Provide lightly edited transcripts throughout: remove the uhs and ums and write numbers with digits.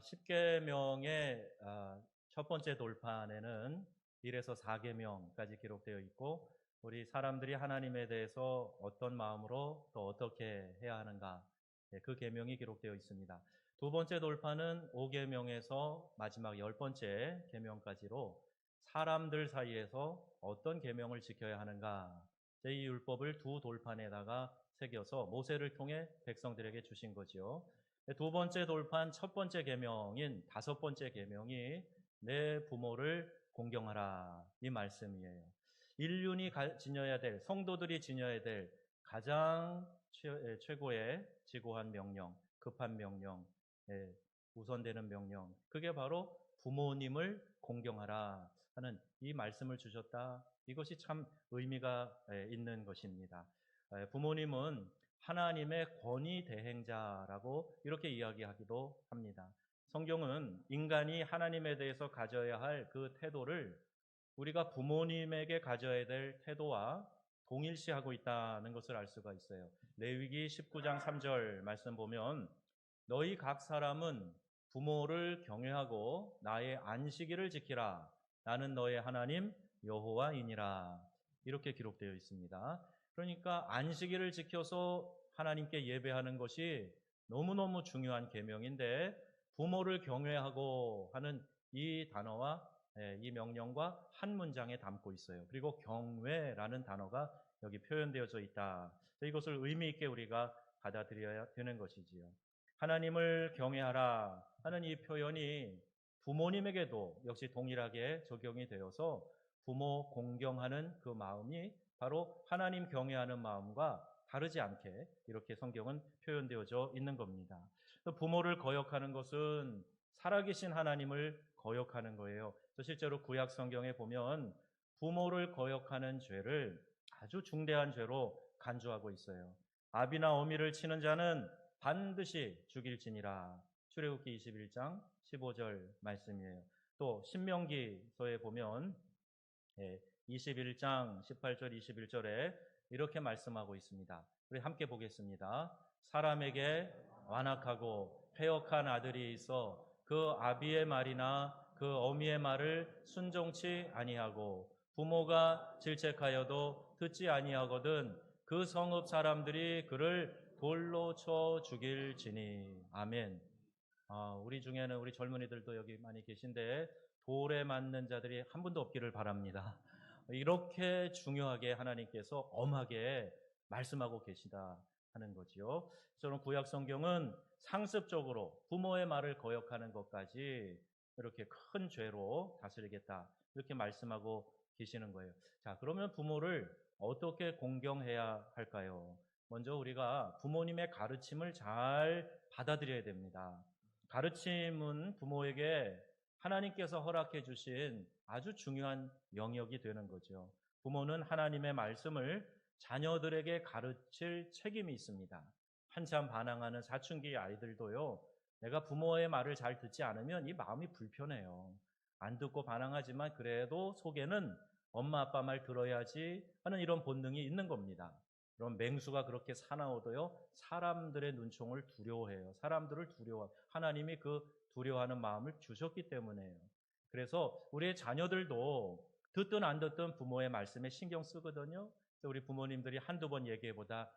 십계명의 첫 번째 돌판에는 1에서 4계명까지 기록되어 있고, 우리 사람들이 하나님에 대해서 어떤 마음으로 또 어떻게 해야 하는가, 그 계명이 기록되어 있습니다. 두 번째 돌판은 5계명에서 마지막 10번째 계명까지로 사람들 사이에서 어떤 계명을 지켜야 하는가, 이 율법을 두 돌판에다가 새겨서 모세를 통해 백성들에게 주신 거지요. 두 번째 돌판 첫 번째 계명인 다섯 번째 계명이 내 부모를 공경하라, 이 말씀이에요. 인륜이 지녀야 될, 성도들이 지녀야 될 가장 최고의 지고한 명령, 급한 명령, 우선되는 명령, 그게 바로 부모님을 공경하라 하는 이 말씀을 주셨다. 이것이 참 의미가 있는 것입니다. 부모님은 하나님의 권위 대행자라고 이렇게 이야기하기도 합니다. 성경은 인간이 하나님에 대해서 가져야 할 그 태도를 우리가 부모님에게 가져야 될 태도와 동일시하고 있다는 것을 알 수가 있어요. 레위기 19장 3절 말씀 보면 너희 각 사람은 부모를 경외하고 나의 안식일을 지키라. 나는 너의 하나님 여호와이니라. 이렇게 기록되어 있습니다. 그러니까 안식일을 지켜서 하나님께 예배하는 것이 너무너무 중요한 계명인데, 부모를 경외하고 하는 이 단어와 이 명령과 한 문장에 담고 있어요. 그리고 경외라는 단어가 여기 표현되어져 있다. 이것을 의미 있게 우리가 받아들여야 되는 것이지요. 하나님을 경외하라 하는 이 표현이 부모님에게도 역시 동일하게 적용이 되어서 부모 공경하는 그 마음이 바로 하나님 경외하는 마음과 다르지 않게 이렇게 성경은 표현되어져 있는 겁니다. 부모를 거역하는 것은 살아계신 하나님을 거역하는 거예요. 실제로 구약 성경에 보면 부모를 거역하는 죄를 아주 중대한 죄로 간주하고 있어요. 아비나 어미를 치는 자는 반드시 죽일지니라. 출애굽기 21장 15절 말씀이에요. 또 신명기서에 보면 21장 18절 21절에 이렇게 말씀하고 있습니다. 우리 함께 보겠습니다. 사람에게 완악하고 패역한 아들이 있어 그 아비의 말이나 그 어미의 말을 순종치 아니하고 부모가 질책하여도 듣지 아니하거든 그 성읍 사람들이 그를 돌로 쳐 죽일지니. 아멘. 우리 중에는 우리 젊은이들도 여기 많이 계신데 돌에 맞는 자들이 한 분도 없기를 바랍니다. 이렇게 중요하게 하나님께서 엄하게 말씀하고 계시다 하는 거지요. 저는 구약 성경은 상습적으로 부모의 말을 거역하는 것까지 이렇게 큰 죄로 다스리겠다 이렇게 말씀하고 계시는 거예요. 자, 그러면 부모를 어떻게 공경해야 할까요? 먼저 우리가 부모님의 가르침을 잘 받아들여야 됩니다. 가르침은 부모에게 하나님께서 허락해 주신 아주 중요한 영역이 되는 거죠. 부모는 하나님의 말씀을 자녀들에게 가르칠 책임이 있습니다. 한참 반항하는 사춘기 아이들도요, 내가 부모의 말을 잘 듣지 않으면 이 마음이 불편해요. 안 듣고 반항하지만 그래도 속에는 엄마 아빠 말 들어야지 하는 이런 본능이 있는 겁니다. 그럼 맹수가 그렇게 사나워도요, 사람들의 눈총을 두려워해요. 사람들을 하나님이 그 두려워하는 마음을 주셨기 때문에요. 그래서 우리의 자녀들도 듣든 안 듣든 부모의 말씀에 신경 쓰거든요. 우리 부모님들이 한두 번 얘기해보다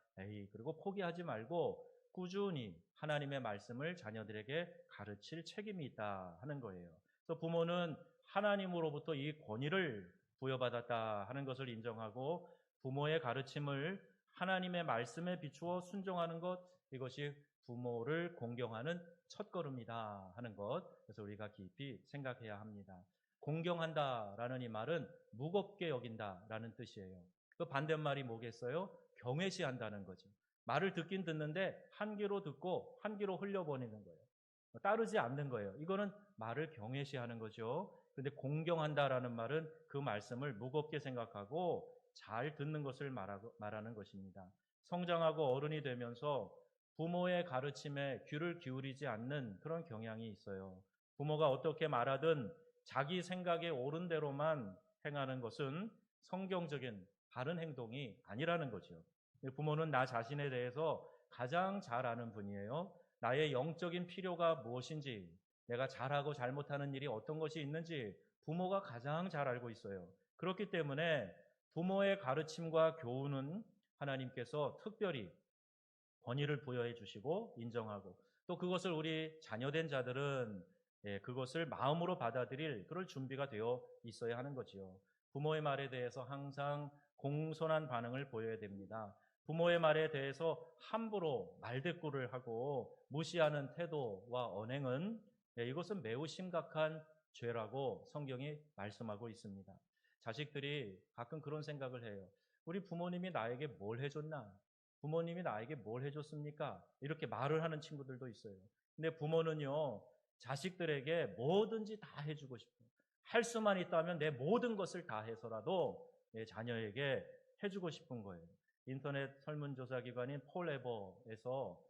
그리고 포기하지 말고 꾸준히 하나님의 말씀을 자녀들에게 가르칠 책임이 있다 하는 거예요. 그래서 부모는 하나님으로부터 이 권위를 부여받았다 하는 것을 인정하고 부모의 가르침을 하나님의 말씀에 비추어 순종하는 것, 이것이 부모를 공경하는 첫걸음이다 하는 것. 그래서 우리가 깊이 생각해야 합니다. 공경한다라는 이 말은 무겁게 여긴다라는 뜻이에요. 그 반대말이 뭐겠어요? 경외시한다는 거죠. 말을 듣긴 듣는데 한 귀로 듣고 한 귀로 흘려보내는 거예요. 따르지 않는 거예요. 이거는 말을 경외시하는 거죠. 근데 공경한다라는 말은 그 말씀을 무겁게 생각하고 잘 듣는 것을 말하는 것입니다. 성장하고 어른이 되면서 부모의 가르침에 귀를 기울이지 않는 그런 경향이 있어요. 부모가 어떻게 말하든 자기 생각에 옳은 대로만 행하는 것은 성경적인 바른 행동이 아니라는 거죠. 부모는 나 자신에 대해서 가장 잘 아는 분이에요. 나의 영적인 필요가 무엇인지, 내가 잘하고 잘못하는 일이 어떤 것이 있는지 부모가 가장 잘 알고 있어요. 그렇기 때문에 부모의 가르침과 교훈은 하나님께서 특별히 권위를 부여해 주시고 인정하고, 또 그것을 우리 자녀된 자들은 그것을 마음으로 받아들일 그럴 준비가 되어 있어야 하는 거지요. 부모의 말에 대해서 항상 공손한 반응을 보여야 됩니다. 부모의 말에 대해서 함부로 말대꾸를 하고 무시하는 태도와 언행은 이것은 매우 심각한 죄라고 성경이 말씀하고 있습니다. 자식들이 가끔 그런 생각을 해요. 우리 부모님이 나에게 뭘 해줬나? 부모님이 나에게 뭘 해줬습니까? 이렇게 말을 하는 친구들도 있어요. 근데 부모는요, 자식들에게 뭐든지 다 해주고 싶어요. 할 수만 있다면 내 모든 것을 다 해서라도 자녀에게 해주고 싶은 거예요. 인터넷 설문조사 기관인 폴에버에서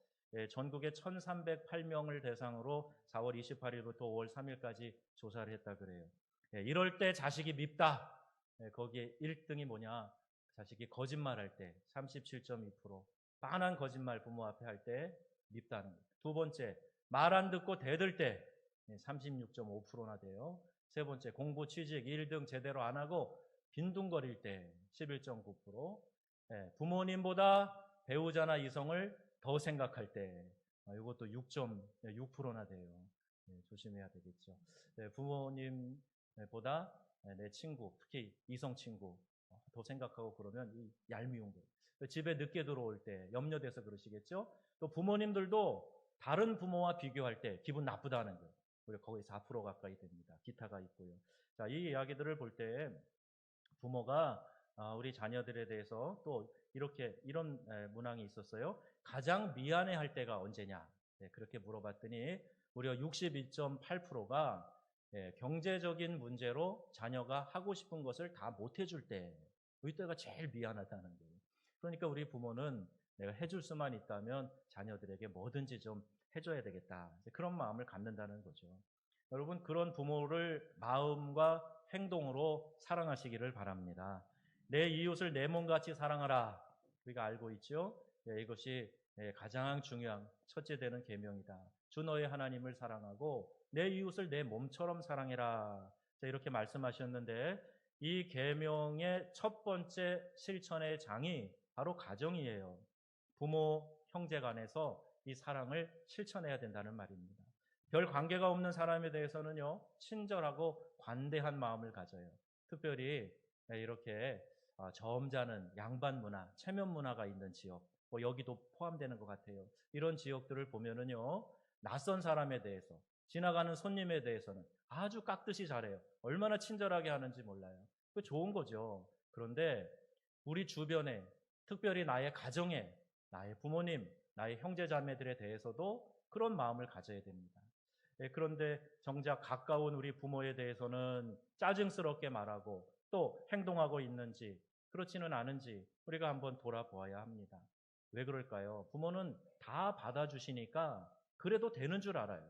전국의 1,308명을 대상으로 4월 28일부터 5월 3일까지 조사를 했다 그래요. 이럴 때 자식이 밉다. 거기에 1등이 뭐냐? 자식이 거짓말할 때 37.2%, 빤한 거짓말 부모 앞에 할 때 밉다는 거예요. 두 번째, 말 안 듣고 대들 때 36.5%나 돼요. 세 번째, 공부 취직 1등 제대로 안 하고 빈둥거릴 때 11.9%, 부모님보다 배우자나 이성을 더 생각할 때 이것도 6.6%나 돼요. 조심해야 되겠죠. 부모님보다 내 친구, 특히 이성 친구 더 생각하고 그러면 이 얄미운 거예요. 집에 늦게 들어올 때 염려돼서 그러시겠죠. 또 부모님들도 다른 부모와 비교할 때 기분 나쁘다는 거예요. 우리 거의 4% 가까이 됩니다. 기타가 있고요. 자, 이 이야기들을 볼 때 부모가 우리 자녀들에 대해서 또 이런 문항이 있었어요. 가장 미안해할 때가 언제냐? 그렇게 물어봤더니 무려 61.8%가 경제적인 문제로 자녀가 하고 싶은 것을 다 못 해줄 때, 이때가 제일 미안하다는 거예요. 그러니까 우리 부모는 내가 해줄 수만 있다면 자녀들에게 뭐든지 좀 해줘야 되겠다. 그런 마음을 갖는다는 거죠. 여러분, 그런 부모를 마음과 행동으로 사랑하시기를 바랍니다. 내 이웃을 내 몸같이 사랑하라. 우리가 알고 있죠? 이것이 가장 중요한 첫째 되는 계명이다. 주 너의 하나님을 사랑하고 내 이웃을 내 몸처럼 사랑해라. 이렇게 말씀하셨는데 이 계명의 첫 번째 실천의 장이 바로 가정이에요. 부모, 형제 간에서 이 사랑을 실천해야 된다는 말입니다. 별 관계가 없는 사람에 대해서는요, 친절하고 관대한 마음을 가져요. 특별히 이렇게 점잖은 양반 문화, 체면 문화가 있는 지역, 뭐 여기도 포함되는 것 같아요. 이런 지역들을 보면은요, 낯선 사람에 대해서, 지나가는 손님에 대해서는 아주 깍듯이 잘해요. 얼마나 친절하게 하는지 몰라요. 그 좋은 거죠. 그런데 우리 주변에, 특별히 나의 가정에, 나의 부모님, 나의 형제 자매들에 대해서도 그런 마음을 가져야 됩니다. 그런데 정작 가까운 우리 부모에 대해서는 짜증스럽게 말하고 또 행동하고 있는지 그렇지는 않은지 우리가 한번 돌아보아야 합니다. 왜 그럴까요? 부모는 다 받아주시니까 그래도 되는 줄 알아요.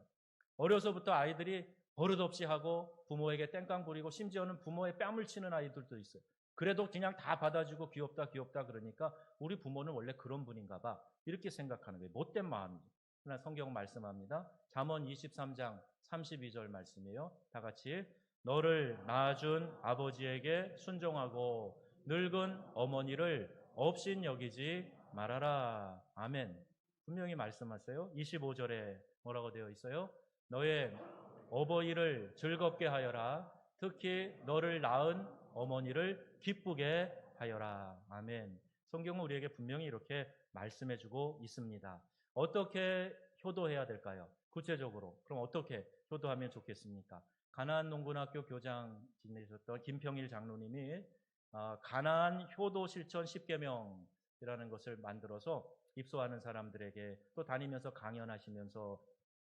어려서부터 아이들이 버릇없이 하고 부모에게 땡깡 부리고 심지어는 부모의 뺨을 치는 아이들도 있어요. 그래도 그냥 다 받아주고 귀엽다 귀엽다 그러니까 우리 부모는 원래 그런 분인가 봐. 이렇게 생각하는 거예요. 못된 마음이죠. 그러나 성경 말씀합니다. 잠언 23장 32절 말씀이에요. 다 같이 너를 낳아준 아버지에게 순종하고 늙은 어머니를 업신 여기지 말아라. 아멘. 분명히 말씀하세요. 25절에 뭐라고 되어 있어요? 너의 어버이를 즐겁게 하여라. 특히 너를 낳은 어머니를 기쁘게 하여라. 아멘. 성경은 우리에게 분명히 이렇게 말씀해주고 있습니다. 어떻게 효도해야 될까요? 구체적으로. 그럼 어떻게 효도하면 좋겠습니까? 가나안 농군학교 교장 지내셨던 김평일 장로님이 가나안 효도 실천 10계명이라는 것을 만들어서 입소하는 사람들에게 또 다니면서 강연하시면서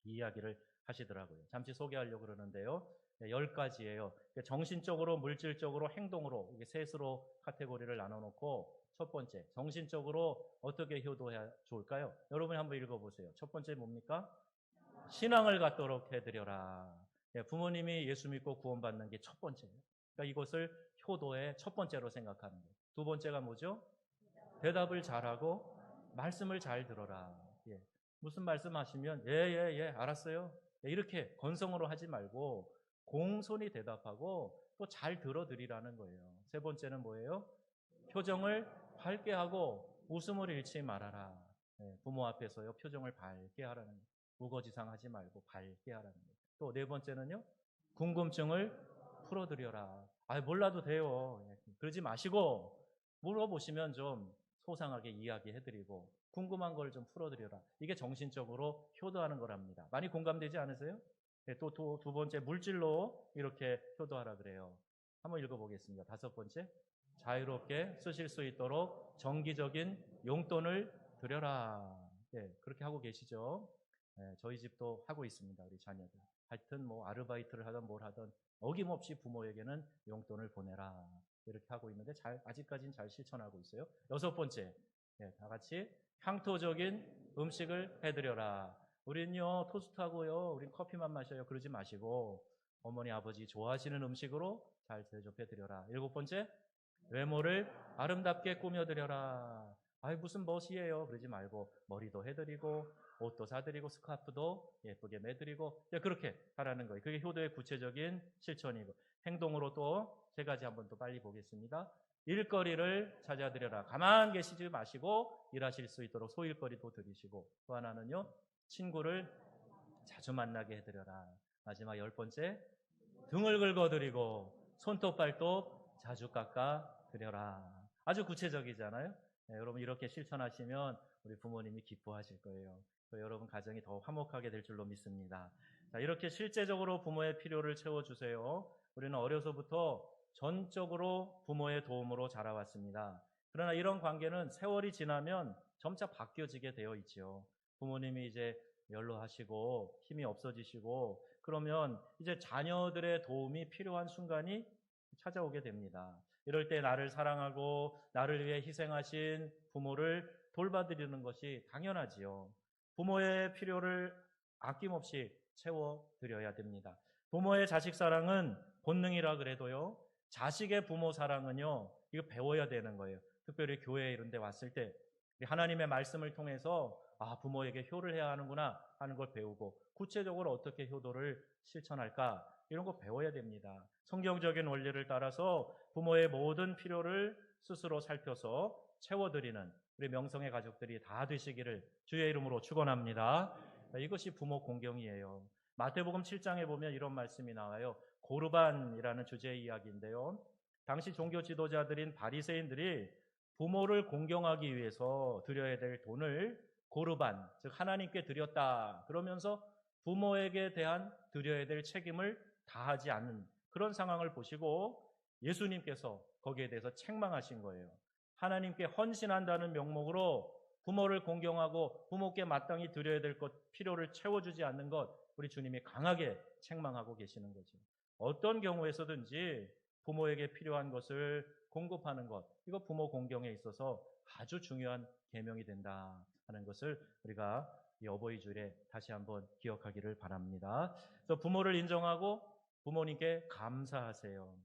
이야기를 하시더라고요. 잠시 소개하려고 그러는데요. 10가지예요. 정신적으로, 물질적으로, 행동으로 이게 셋으로 카테고리를 나눠놓고 첫 번째, 정신적으로 어떻게 효도해야 좋을까요? 여러분이 한번 읽어보세요. 첫 번째 뭡니까? 신앙을 갖도록 해드려라. 부모님이 예수 믿고 구원받는 게 첫 번째예요. 그러니까 이것을 효도의 첫 번째로 생각하는 거예요. 두 번째가 뭐죠? 대답을 잘하고 말씀을 잘 들어라. 무슨 말씀 하시면 알았어요. 이렇게 건성으로 하지 말고 공손히 대답하고 또 잘 들어드리라는 거예요. 세 번째는 뭐예요? 표정을 밝게 하고 웃음을 잃지 말아라. 부모 앞에서요, 표정을 밝게 하라는 거예요. 우거지상하지 말고 밝게 하라는 거예요. 또 네 번째는요, 궁금증을 풀어드려라. 몰라도 돼요. 그러지 마시고 물어보시면 좀 소상하게 이야기해드리고 궁금한 걸 좀 풀어드려라. 이게 정신적으로 효도하는 거랍니다. 많이 공감되지 않으세요? 또 두 번째, 물질로 이렇게 효도하라 그래요. 한번 읽어보겠습니다. 다섯 번째, 자유롭게 쓰실 수 있도록 정기적인 용돈을 드려라. 그렇게 하고 계시죠? 저희 집도 하고 있습니다. 우리 자녀들. 하여튼 뭐 아르바이트를 하든 뭘 하든 어김없이 부모에게는 용돈을 보내라. 이렇게 하고 있는데 아직까지는 잘 실천하고 있어요. 여섯 번째, 다 같이 향토적인 음식을 해드려라. 우린요, 토스트하고요, 우린 커피만 마셔요. 그러지 마시고 어머니, 아버지 좋아하시는 음식으로 잘 대접해드려라. 일곱 번째, 외모를 아름답게 꾸며드려라. 무슨 멋이에요. 그러지 말고 머리도 해드리고 옷도 사드리고 스카프도 예쁘게 매드리고 그렇게 하라는 거예요. 그게 효도의 구체적인 실천이고, 행동으로 또 세 가지 한번 또 빨리 보겠습니다. 일거리를 찾아드려라. 가만 계시지 마시고 일하실 수 있도록 소일거리도 드리시고, 또 하나는요, 친구를 자주 만나게 해드려라. 마지막 열 번째, 등을 긁어드리고 손톱 발톱 자주 깎아드려라. 아주 구체적이잖아요. 여러분 이렇게 실천하시면 우리 부모님이 기뻐하실 거예요. 여러분 가정이 더 화목하게 될 줄로 믿습니다. 자, 이렇게 실제적으로 부모의 필요를 채워주세요. 우리는 어려서부터 전적으로 부모의 도움으로 자라왔습니다. 그러나 이런 관계는 세월이 지나면 점차 바뀌어지게 되어 있죠. 부모님이 이제 연로하시고 힘이 없어지시고 그러면 이제 자녀들의 도움이 필요한 순간이 찾아오게 됩니다. 이럴 때 나를 사랑하고 나를 위해 희생하신 부모를 돌봐드리는 것이 당연하지요. 부모의 필요를 아낌없이 채워드려야 됩니다. 부모의 자식 사랑은 본능이라 그래도요, 자식의 부모 사랑은요, 이거 배워야 되는 거예요. 특별히 교회 이런 데 왔을 때 하나님의 말씀을 통해서 부모에게 효를 해야 하는구나 하는 걸 배우고, 구체적으로 어떻게 효도를 실천할까 이런 거 배워야 됩니다. 성경적인 원리를 따라서 부모의 모든 필요를 스스로 살펴서 채워드리는 우리 명성의 가족들이 다 되시기를 주의 이름으로 축원합니다. 이것이 부모 공경이에요. 마태복음 7장에 보면 이런 말씀이 나와요. 고르반이라는 주제의 이야기인데요, 당시 종교 지도자들인 바리새인들이 부모를 공경하기 위해서 드려야 될 돈을 고르반, 즉 하나님께 드렸다 그러면서 부모에게 대한 드려야 될 책임을 다하지 않는 그런 상황을 보시고 예수님께서 거기에 대해서 책망하신 거예요. 하나님께 헌신한다는 명목으로 부모를 공경하고 부모께 마땅히 드려야 될 것, 필요를 채워주지 않는 것, 우리 주님이 강하게 책망하고 계시는 거죠. 어떤 경우에서든지 부모에게 필요한 것을 공급하는 것, 이거 부모 공경에 있어서 아주 중요한 계명이 된다 하는 것을 우리가 이 어버이 주일에 다시 한번 기억하기를 바랍니다. 그래서 부모를 인정하고 부모님께 감사하세요.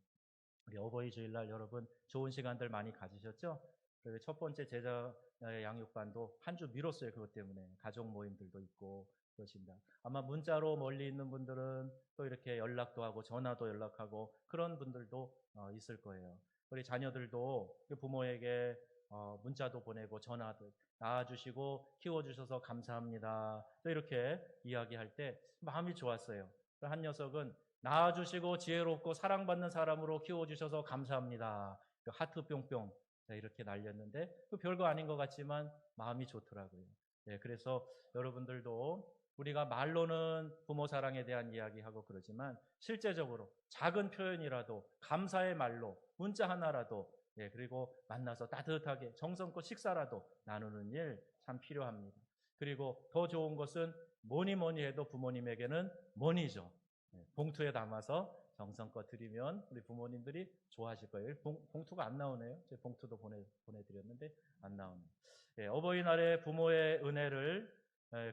우리 어버이 주일날 여러분 좋은 시간들 많이 가지셨죠? 그리고 첫 번째 제자 양육반도 한 주 미뤘어요. 그것 때문에 가족 모임들도 있고 그것입니다. 아마 문자로 멀리 있는 분들은 또 이렇게 연락도 하고 전화도 연락하고 그런 분들도 있을 거예요. 우리 자녀들도 부모에게 문자도 보내고 전화도 낳아주시고 키워주셔서 감사합니다. 또 이렇게 이야기할 때 마음이 좋았어요. 한 녀석은 낳아주시고 지혜롭고 사랑받는 사람으로 키워주셔서 감사합니다. 하트 뿅뿅 이렇게 날렸는데 별거 아닌 것 같지만 마음이 좋더라고요. 그래서 여러분들도 우리가 말로는 부모 사랑에 대한 이야기하고 그러지만 실제적으로 작은 표현이라도 감사의 말로 문자 하나라도 그리고 만나서 따뜻하게 정성껏 식사라도 나누는 일 참 필요합니다. 그리고 더 좋은 것은 뭐니 해도 부모님에게는 money죠. 봉투에 담아서 정성껏 드리면 우리 부모님들이 좋아하실 거예요. 봉투가 안 나오네요. 제 봉투도 보내드렸는데 안 나오네요. 어버이날에 부모의 은혜를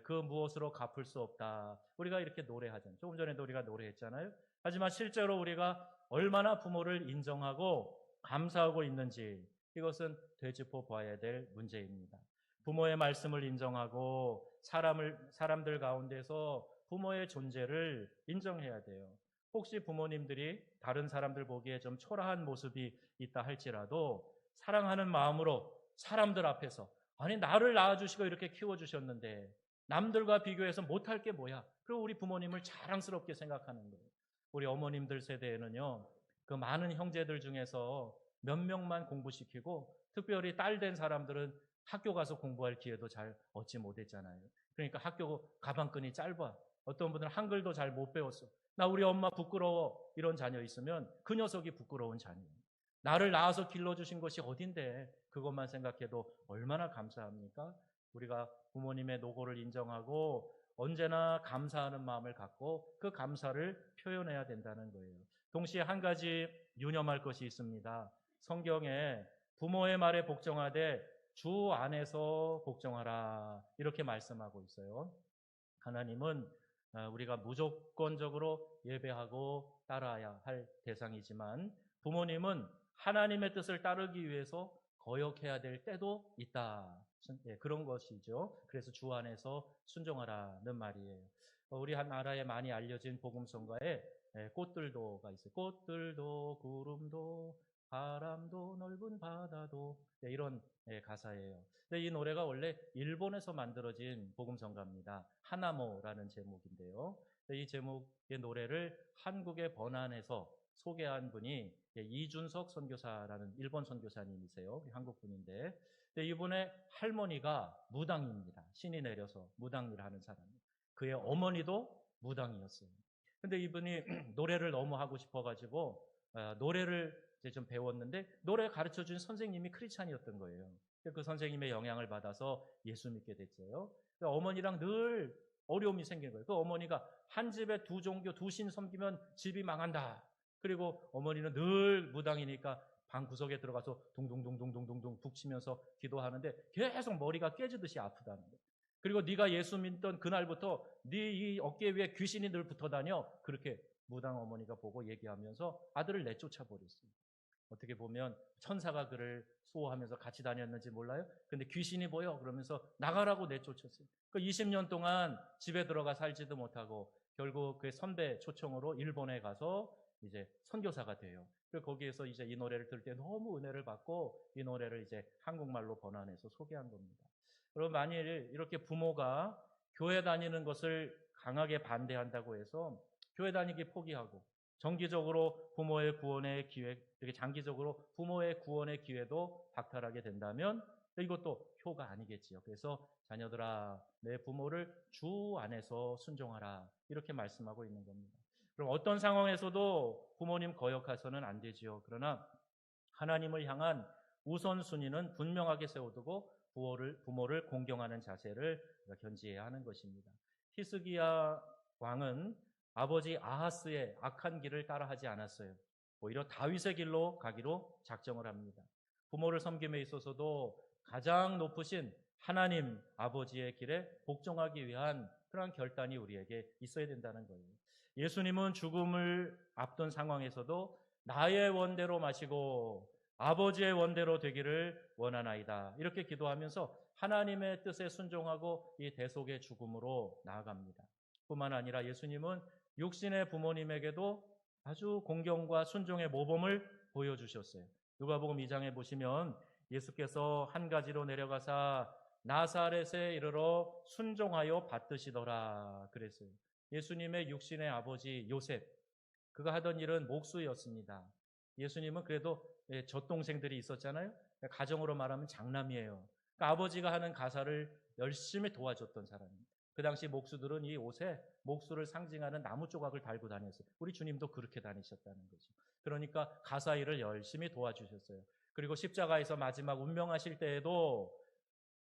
그 무엇으로 갚을 수 없다. 우리가 이렇게 노래하잖아요. 조금 전에도 우리가 노래했잖아요. 하지만 실제로 우리가 얼마나 부모를 인정하고 감사하고 있는지 이것은 되짚어 봐야 될 문제입니다. 부모의 말씀을 인정하고 사람들 가운데서 부모의 존재를 인정해야 돼요. 혹시 부모님들이 다른 사람들 보기에 좀 초라한 모습이 있다 할지라도 사랑하는 마음으로 사람들 앞에서 아니 나를 낳아주시고 이렇게 키워주셨는데 남들과 비교해서 못할 게 뭐야. 그리고 우리 부모님을 자랑스럽게 생각하는 거예요. 우리 어머님들 세대에는요. 그 많은 형제들 중에서 몇 명만 공부시키고 특별히 딸 된 사람들은 학교 가서 공부할 기회도 잘 얻지 못했잖아요. 그러니까 학교 가방끈이 짧아. 어떤 분들은 한글도 잘 못 배웠어. 나 우리 엄마 부끄러워. 이런 자녀 있으면 그 녀석이 부끄러운 자녀예요. 나를 낳아서 길러주신 것이 어딘데 그것만 생각해도 얼마나 감사합니까? 우리가 부모님의 노고를 인정하고 언제나 감사하는 마음을 갖고 그 감사를 표현해야 된다는 거예요. 동시에 한 가지 유념할 것이 있습니다. 성경에 부모의 말에 복종하되 주 안에서 복종하라 이렇게 말씀하고 있어요. 하나님은 우리가 무조건적으로 예배하고 따라야 할 대상이지만 부모님은 하나님의 뜻을 따르기 위해서 거역해야 될 때도 있다. 그런 것이죠. 그래서 주 안에서 순종하라는 말이에요. 우리 한 나라에 많이 알려진 복음성가에 꽃들도가 있어요. 꽃들도 구름도 바람도 넓은 바다도 이런 가사예요. 근데 이 노래가 원래 일본에서 만들어진 복음성가입니다. 하나모라는 제목인데요. 이 제목의 노래를 한국에 번안해서 소개한 분이 이준석 선교사라는 일본 선교사님이세요. 한국 분인데 이분의 할머니가 무당입니다. 신이 내려서 무당일 하는 사람이에요. 그의 어머니도 무당이었어요. 근데 이분이 노래를 너무 하고 싶어가지고 노래를 이제 좀 배웠는데 노래 가르쳐준 선생님이 크리스찬이었던 거예요. 그 선생님의 영향을 받아서 예수 믿게 됐어요. 어머니랑 늘 어려움이 생긴 거예요. 그 어머니가 한 집에 두 종교, 두 신 섬기면 집이 망한다. 그리고 어머니는 늘 무당이니까 방 구석에 들어가서 둥둥둥둥둥둥 북치면서 기도하는데 계속 머리가 깨지듯이 아프다는 거예요. 그리고 네가 예수 믿던 그날부터 네 이 어깨 위에 귀신이 늘 붙어 다녀. 그렇게 무당 어머니가 보고 얘기하면서 아들을 내쫓아 버렸어요. 어떻게 보면 천사가 그를 수호하면서 같이 다녔는지 몰라요. 근데 귀신이 보여 그러면서 나가라고 내쫓았어요. 그 20년 동안 집에 들어가 살지도 못하고 결국 그 선배 초청으로 일본에 가서 이제 선교사가 돼요. 그리고 거기에서 이제 이 노래를 들을 때 너무 은혜를 받고 이 노래를 이제 한국말로 번안해서 소개한 겁니다. 여러분 만일 이렇게 부모가 교회 다니는 것을 강하게 반대한다고 해서 교회 다니기 포기하고 정기적으로 부모의 구원의 기회, 이렇게 장기적으로 부모의 구원의 기회도 박탈하게 된다면 이것도 효가 아니겠지요. 그래서 자녀들아, 내 부모를 주 안에서 순종하라 이렇게 말씀하고 있는 겁니다. 그럼 어떤 상황에서도 부모님 거역해서는 안 되지요. 그러나 하나님을 향한 우선순위는 분명하게 세워두고 부모를 공경하는 자세를 견지해야 하는 것입니다. 히스기야 왕은 아버지 아하스의 악한 길을 따라하지 않았어요. 오히려 다윗의 길로 가기로 작정을 합니다. 부모를 섬김에 있어서도 가장 높으신 하나님 아버지의 길에 복종하기 위한 그러한 결단이 우리에게 있어야 된다는 거예요. 예수님은 죽음을 앞둔 상황에서도 나의 원대로 마시고 아버지의 원대로 되기를 원하나이다. 이렇게 기도하면서 하나님의 뜻에 순종하고 이 대속의 죽음으로 나아갑니다. 뿐만 아니라 예수님은 육신의 부모님에게도 아주 공경과 순종의 모범을 보여주셨어요. 누가복음 2장에 보시면 예수께서 한 가지로 내려가사 나사렛에 이르러 순종하여 받드시더라 그랬어요. 예수님의 육신의 아버지 요셉, 그가 하던 일은 목수였습니다. 예수님은 그래도 젖동생들이 있었잖아요. 가정으로 말하면 장남이에요. 그러니까 아버지가 하는 가사를 열심히 도와줬던 사람입니다. 그 당시 목수들은 이 옷에 목수를 상징하는 나무 조각을 달고 다녔어요. 우리 주님도 그렇게 다니셨다는 거죠. 그러니까 가사 일을 열심히 도와주셨어요. 그리고 십자가에서 마지막 운명하실 때에도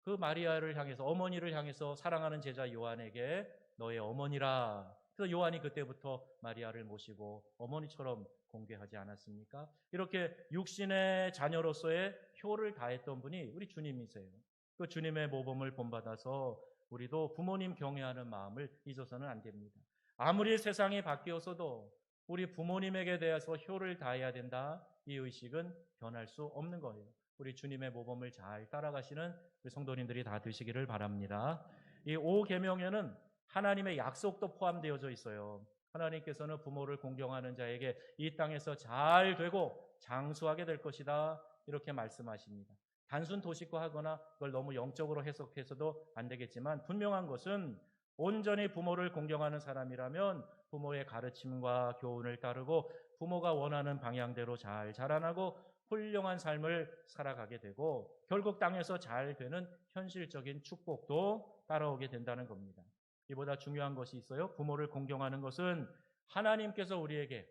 그 마리아를 향해서 어머니를 향해서 사랑하는 제자 요한에게 너의 어머니라. 그래서 요한이 그때부터 마리아를 모시고 어머니처럼 공개하지 않았습니까? 이렇게 육신의 자녀로서의 효를 다했던 분이 우리 주님이세요. 그 주님의 모범을 본받아서 우리도 부모님 경외하는 마음을 잊어서는 안 됩니다. 아무리 세상이 바뀌었어도 우리 부모님에게 대해서 효를 다해야 된다. 이 의식은 변할 수 없는 거예요. 우리 주님의 모범을 잘 따라가시는 우리 성도님들이 다 되시기를 바랍니다. 이 5계명에는 하나님의 약속도 포함되어져 있어요. 하나님께서는 부모를 공경하는 자에게 이 땅에서 잘 되고 장수하게 될 것이다. 이렇게 말씀하십니다. 단순 도식화하거나 그걸 너무 영적으로 해석해서도 안 되겠지만 분명한 것은 온전히 부모를 공경하는 사람이라면 부모의 가르침과 교훈을 따르고 부모가 원하는 방향대로 잘 자라나고 훌륭한 삶을 살아가게 되고 결국 땅에서 잘 되는 현실적인 축복도 따라오게 된다는 겁니다. 이보다 중요한 것이 있어요. 부모를 공경하는 것은 하나님께서 우리에게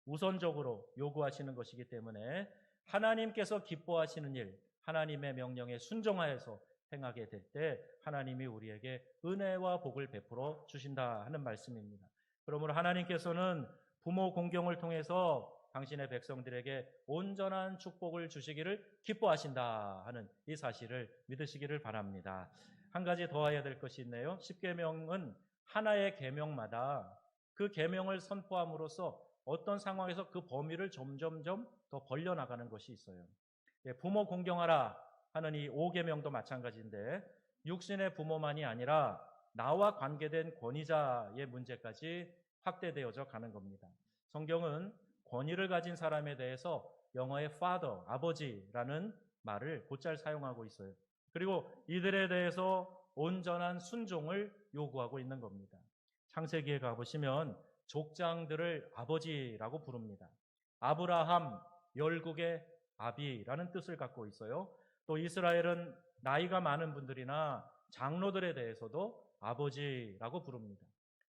우선적으로 요구하시는 것이기 때문에 하나님께서 기뻐하시는 일, 하나님의 명령에 순종하여서 행하게 될 때 하나님이 우리에게 은혜와 복을 베풀어 주신다 하는 말씀입니다. 그러므로 하나님께서는 부모 공경을 통해서 당신의 백성들에게 온전한 축복을 주시기를 기뻐하신다 하는 이 사실을 믿으시기를 바랍니다. 한 가지 더 해야 될 것이 있네요. 십계명은 하나의 계명마다 그 계명을 선포함으로써 어떤 상황에서 그 범위를 점점점 더 벌려나가는 것이 있어요. 부모 공경하라 하는 이 5계명도 마찬가지인데 육신의 부모만이 아니라 나와 관계된 권위자의 문제까지 확대되어져 가는 겁니다. 성경은 권위를 가진 사람에 대해서 영어의 father, 아버지라는 말을 곧잘 사용하고 있어요. 그리고 이들에 대해서 온전한 순종을 요구하고 있는 겁니다. 창세기에 가보시면 족장들을 아버지라고 부릅니다. 아브라함, 열국의 아비라는 뜻을 갖고 있어요. 또 이스라엘은 나이가 많은 분들이나 장로들에 대해서도 아버지라고 부릅니다.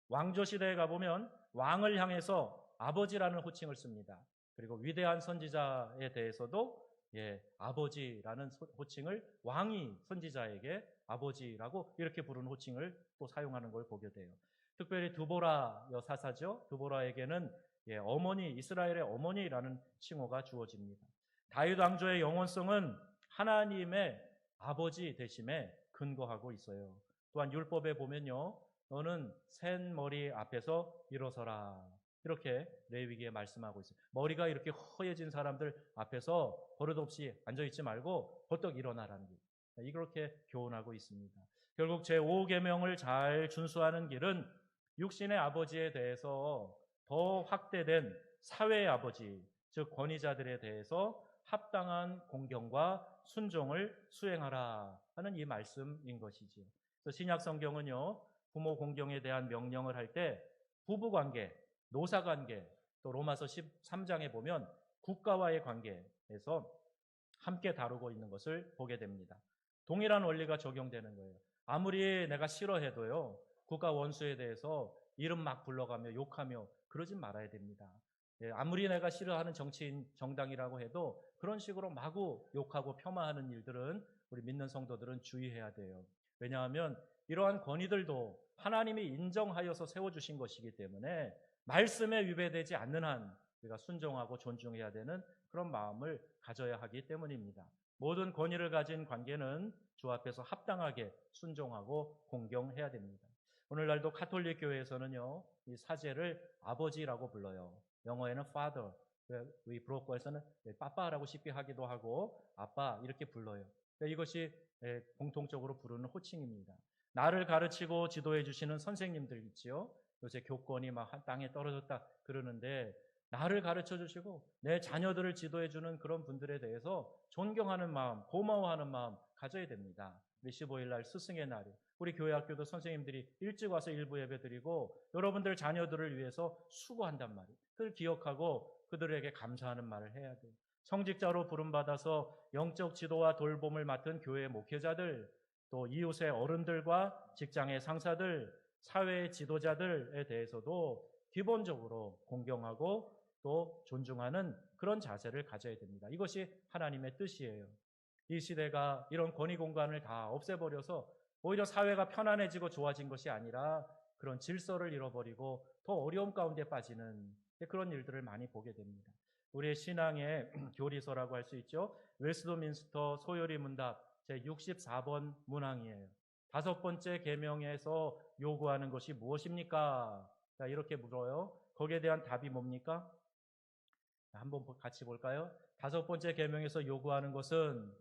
왕조시대에 가보면 왕을 향해서 아버지라는 호칭을 씁니다. 그리고 위대한 선지자에 대해서도 아버지라는 호칭을 왕이 선지자에게 아버지라고 이렇게 부르는 호칭을 또 사용하는 걸 보게 돼요. 특별히 두보라 여사사죠. 두보라에게는 어머니, 이스라엘의 어머니라는 칭호가 주어집니다. 다윗 왕조의 영원성은 하나님의 아버지 되심에 근거하고 있어요. 또한 율법에 보면요, 너는 센 머리 앞에서 일어서라. 이렇게 레위기에 말씀하고 있어요. 머리가 이렇게 허해진 사람들 앞에서 버릇없이 앉아있지 말고 벌떡 일어나라는 길. 이렇게 교훈하고 있습니다. 결국 제5계명을 잘 준수하는 길은 육신의 아버지에 대해서 더 확대된 사회의 아버지, 즉 권위자들에 대해서 합당한 공경과 순종을 수행하라 하는 이 말씀인 것이지요. 그래서 신약 성경은요, 부모 공경에 대한 명령을 할 때 부부관계, 노사관계, 또 로마서 13장에 보면 국가와의 관계에서 함께 다루고 있는 것을 보게 됩니다. 동일한 원리가 적용되는 거예요. 아무리 내가 싫어해도요, 국가 원수에 대해서 이름 막 불러가며 욕하며 그러진 말아야 됩니다. 아무리 내가 싫어하는 정치인, 정당이라고 해도 그런 식으로 마구 욕하고 폄하하는 일들은 우리 믿는 성도들은 주의해야 돼요. 왜냐하면 이러한 권위들도 하나님이 인정하여서 세워주신 것이기 때문에 말씀에 위배되지 않는 한 우리가 순종하고 존중해야 되는 그런 마음을 가져야 하기 때문입니다. 모든 권위를 가진 관계는 주 앞에서 합당하게 순종하고 공경해야 됩니다. 오늘날도 가톨릭 교회에서는요, 이 사제를 아버지라고 불러요. 영어에는 father, 우리 브로커에서는 빠빠라고 쉽게 하기도 하고 아빠 이렇게 불러요. 이것이 공통적으로 부르는 호칭입니다. 나를 가르치고 지도해 주시는 선생님들 있지요. 요새 교권이 막 땅에 떨어졌다 그러는데 나를 가르쳐 주시고 내 자녀들을 지도해 주는 그런 분들에 대해서 존경하는 마음, 고마워하는 마음 가져야 됩니다. 우리 15일 날 스승의 날이에요. 우리 교회 학교도 선생님들이 일찍 와서 일부 예배 드리고 여러분들 자녀들을 위해서 수고한단 말이에요. 그걸 기억하고 그들에게 감사하는 말을 해야 돼요. 성직자로 부름받아서 영적 지도와 돌봄을 맡은 교회 목회자들, 또 이웃의 어른들과 직장의 상사들, 사회의 지도자들에 대해서도 기본적으로 공경하고 또 존중하는 그런 자세를 가져야 됩니다. 이것이 하나님의 뜻이에요. 이 시대가 이런 권위 공간을 다 없애버려서 오히려 사회가 편안해지고 좋아진 것이 아니라 그런 질서를 잃어버리고 더 어려움 가운데 빠지는 그런 일들을 많이 보게 됩니다. 우리의 신앙의 교리서라고 할 수 있죠. 웨스트민스터 소요리 문답 제64번 문항이에요. 5번째 계명에서 요구하는 것이 무엇입니까? 자, 이렇게 물어요. 거기에 대한 답이 뭡니까? 한번 같이 볼까요? 5번째 계명에서 요구하는 것은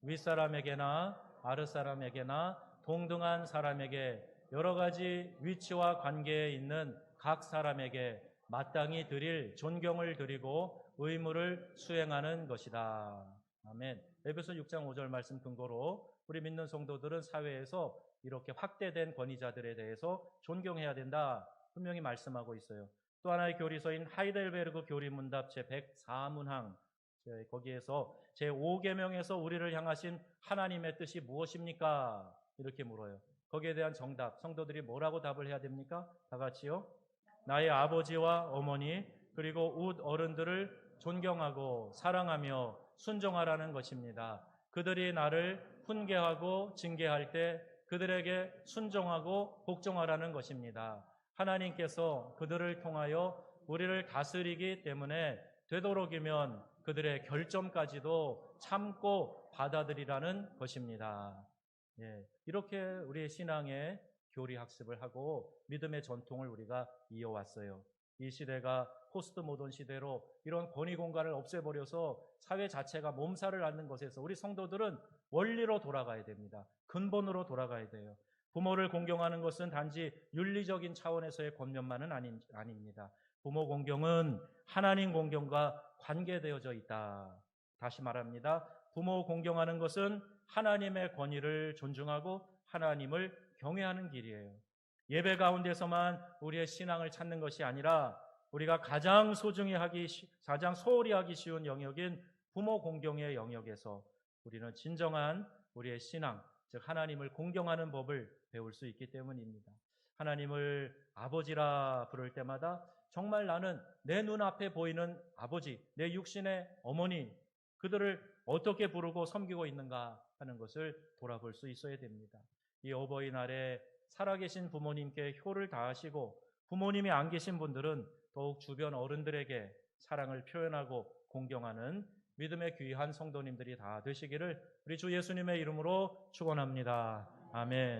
윗사람에게나 아랫사람에게나 동등한 사람에게 여러 가지 위치와 관계에 있는 각 사람에게 마땅히 드릴 존경을 드리고 의무를 수행하는 것이다. 아멘. 에베소 6장 5절 말씀 근거로 우리 믿는 성도들은 사회에서 이렇게 확대된 권위자들에 대해서 존경해야 된다. 분명히 말씀하고 있어요. 또 하나의 교리서인 하이델베르그 교리문답 제104문항 거기에서 제5계명에서 우리를 향하신 하나님의 뜻이 무엇입니까? 이렇게 물어요. 거기에 대한 정답, 성도들이 뭐라고 답을 해야 됩니까? 다 같이요. 나의 아버지와 어머니 그리고 웃 어른들을 존경하고 사랑하며 순종하라는 것입니다. 그들이 나를 훈계하고 징계할 때 그들에게 순종하고 복종하라는 것입니다. 하나님께서 그들을 통하여 우리를 다스리기 때문에 되도록이면 그들의 결점까지도 참고 받아들이라는 것입니다. 예, 이렇게 우리의 신앙의 교리 학습을 하고 믿음의 전통을 우리가 이어왔어요. 이 시대가 포스트 모던 시대로 이런 권위 공간을 없애버려서 사회 자체가 몸살을 앓는 것에서 우리 성도들은 원리로 돌아가야 됩니다. 근본으로 돌아가야 돼요. 부모를 공경하는 것은 단지 윤리적인 차원에서의 권면만은 아닙니다. 부모 공경은 하나님 공경과 관계되어져 있다. 다시 말합니다. 부모 공경하는 것은 하나님의 권위를 존중하고 하나님을 경외하는 길이에요. 예배 가운데서만 우리의 신앙을 찾는 것이 아니라 우리가 가장 소홀히 하기 쉬운 영역인 부모 공경의 영역에서 우리는 진정한 우리의 신앙, 즉 하나님을 공경하는 법을 배울 수 있기 때문입니다. 하나님을 아버지라 부를 때마다 정말 나는 내 눈앞에 보이는 아버지, 내 육신의 어머니, 그들을 어떻게 부르고 섬기고 있는가 하는 것을 돌아볼 수 있어야 됩니다. 이 어버이날에 살아계신 부모님께 효를 다하시고 부모님이 안 계신 분들은 더욱 주변 어른들에게 사랑을 표현하고 공경하는 믿음의 귀한 성도님들이 다 되시기를 우리 주 예수님의 이름으로 축원합니다. 아멘.